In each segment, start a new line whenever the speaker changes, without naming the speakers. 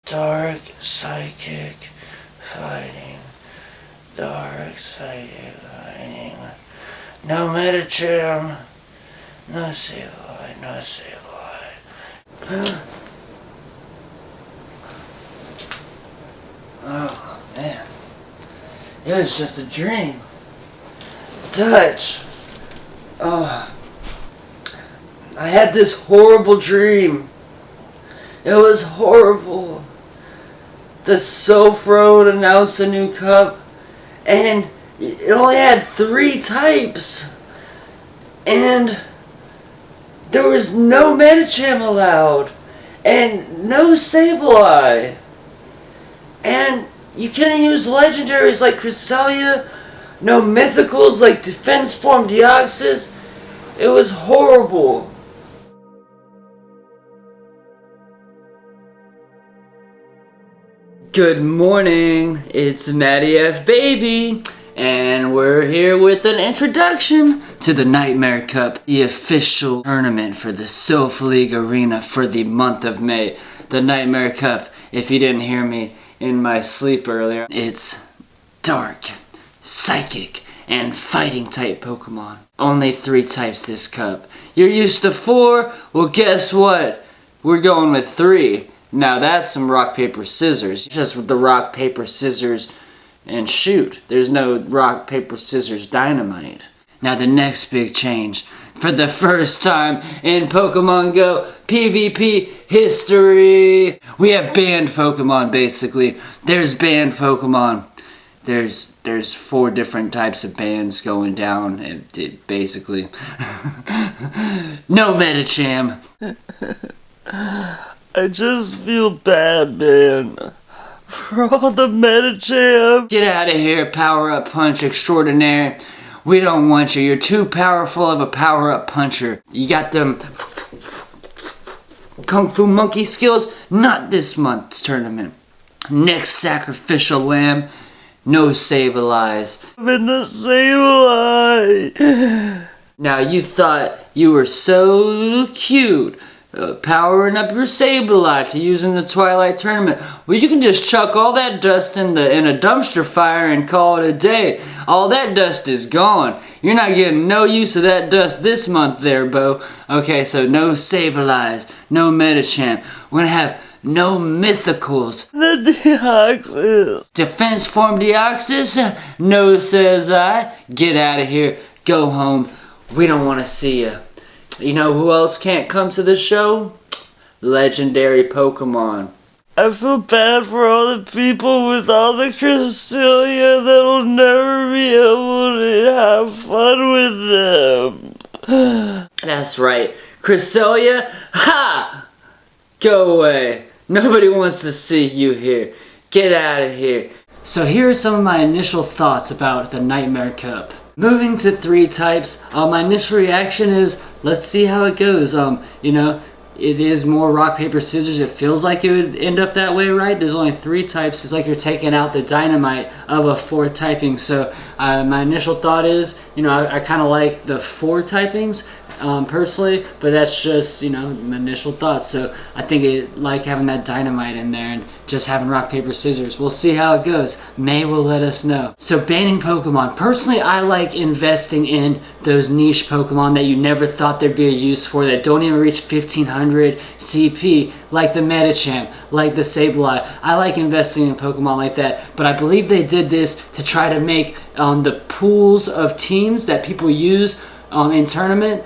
Dark psychic fighting. Dark psychic fighting. No Metacham. No Sableye. No Sableye. Oh, man. It was just a dream. Touch. Oh. I had this horrible dream. It was horrible. The Silph announced a new cup, and it only had 3 types. And there was no Metacham allowed, and no Sableye. And you couldn't use legendaries like Cresselia, no mythicals like Defense Form Deoxys. It was horrible. Good morning, it's Matty F Baby, and we're here with an introduction to the Nightmare Cup, the official tournament for the Silph League Arena for the month of May. The Nightmare Cup, if you didn't hear me in my sleep earlier, it's dark, psychic, and fighting type Pokemon. Only 3 types this cup. You're used to 4? Well, guess what? We're going with 3. Now that's some rock, paper, scissors. Just with the rock, paper, scissors, and shoot. There's no rock, paper, scissors, dynamite. Now the next big change. For the first time in Pokemon Go PvP history, we have banned Pokemon, basically. There's banned Pokemon. There's 4 different types of bans going down, basically. No Metacham. I just feel bad, man. For all the Metacham. Get out of here, power-up punch extraordinaire. We don't want you. You're too powerful of a power-up puncher. You got them Kung Fu Monkey skills. Not this month's tournament. Next sacrificial lamb. No Sableyes. I'm in the Sableye. Now you thought you were so cute. Powering up your Sableye to use in the Twilight Tournament. Well, you can just chuck all that dust in a dumpster fire and call it a day. All that dust is gone. You're not getting no use of that dust this month there, Bo. Okay, so no Sableyes, no Metacham. We're gonna have no mythicals. The Deoxys. Defense Form Deoxys? No, says I. Get out of here. Go home. We don't want to see you. You know who else can't come to the show? Legendary Pokemon. I feel bad for all the people with all the Cresselia that'll never be able to have fun with them. That's right. Cresselia? Ha! Go away. Nobody wants to see you here. Get out of here. So here are some of my initial thoughts about the Nightmare Cup. Moving to 3 types, my initial reaction is, let's see how it goes. You know, it is more rock, paper, scissors. It feels like it would end up that way, right? There's only 3 types. It's like you're taking out the dynamite of a 4th typing. So my initial thought is, you know, I kind of like the 4 typings personally, but that's just, you know, my initial thoughts. So I think it like having that dynamite in there and just having rock, paper, scissors. We'll see how it goes. May will let us know. So banning Pokemon. Personally, I like investing in those niche Pokemon that you never thought there'd be a use for, that don't even reach 1500 CP, like the Metacham, like the Sableye. I like investing in Pokemon like that, but I believe they did this to try to make the pools of teams that people use in tournament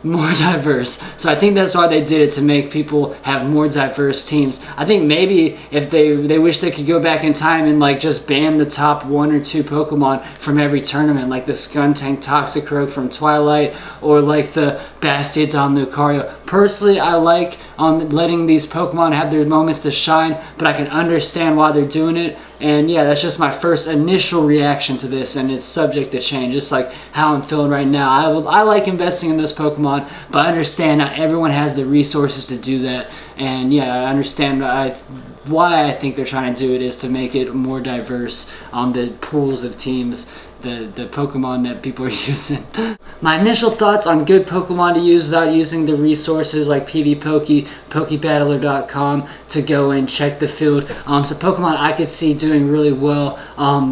more diverse. So I think that's why they did it, to make people have more diverse teams. I think maybe if they wish they could go back in time and like just ban the top 1 or 2 Pokemon from every tournament, like the Skuntank Toxicroak from Twilight, or like the Bastiodon Lucario. Personally, I like letting these Pokemon have their moments to shine, but I can understand why they're doing it. And yeah, that's just my first initial reaction to this, and it's subject to change, just like how I'm feeling right now. I like investing in those Pokemon, but I understand not everyone has the resources to do that. And yeah, I understand why I think they're trying to do it is to make it more diverse on the pools of teams. the Pokemon that people are using. My initial thoughts on good Pokemon to use without using the resources like PvPoke, PokeBattler.com to go and check the field. So Pokemon I could see doing really well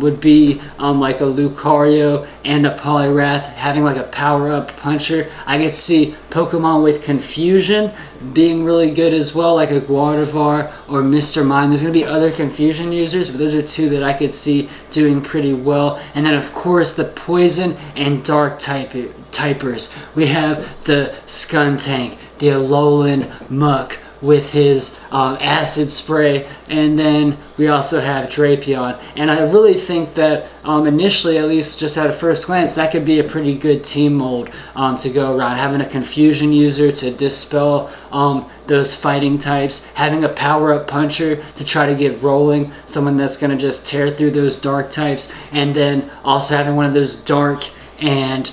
would be like a Lucario and a Poliwrath having like a power-up puncher. I could see Pokemon with Confusion being really good as well, like a Gardevoir or Mr. Mime. There's going to be other Confusion users, but those are two that I could see doing pretty well. And then of course the Poison and Dark typers. We have the Skuntank, the Alolan Muck with his acid spray, and then we also have Drapion. And I really think that initially, at least just at a first glance, that could be a pretty good team mold to go around. Having a Confusion user to dispel those fighting types, having a power-up puncher to try to get rolling, someone that's going to just tear through those dark types, and then also having one of those dark and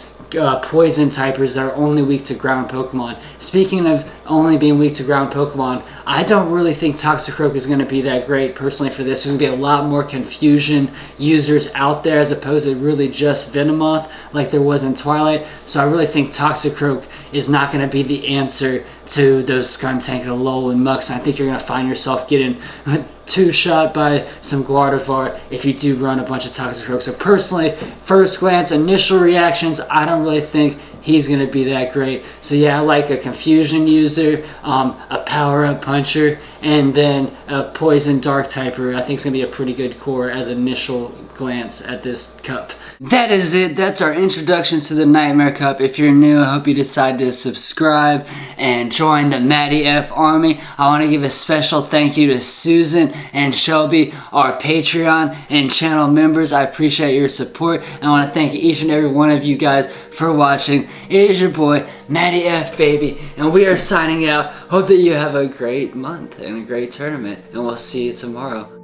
poison typers that are only weak to ground Pokemon. Speaking of only being weak to ground Pokemon, I don't really think Toxicroak is going to be that great personally for this. There's going to be a lot more Confusion users out there as opposed to really just Venomoth like there was in Twilight. So I really think Toxicroak is not going to be the answer to those Skuntank and Alolan Mucks. I think you're going to find yourself getting two-shot by some Gardevoir if you do run a bunch of Toxicroak. So personally, first glance, initial reactions, I don't really think he's going to be that great. So yeah, I like a Confusion user, a power-up puncher, and then a Poison Dark typer. I think it's going to be a pretty good core as initial glance at this cup. That is it. That's our introductions to the Nightmare Cup. If you're new, I hope you decide to subscribe and join the Matty F Army. I want to give a special thank you to Susan and Shelby, our Patreon and channel members. I appreciate your support, and I want to thank each and every one of you guys for watching. It is your boy, Matty F, baby, and we are signing out. Hope that you have a great month and a great tournament, and we'll see you tomorrow.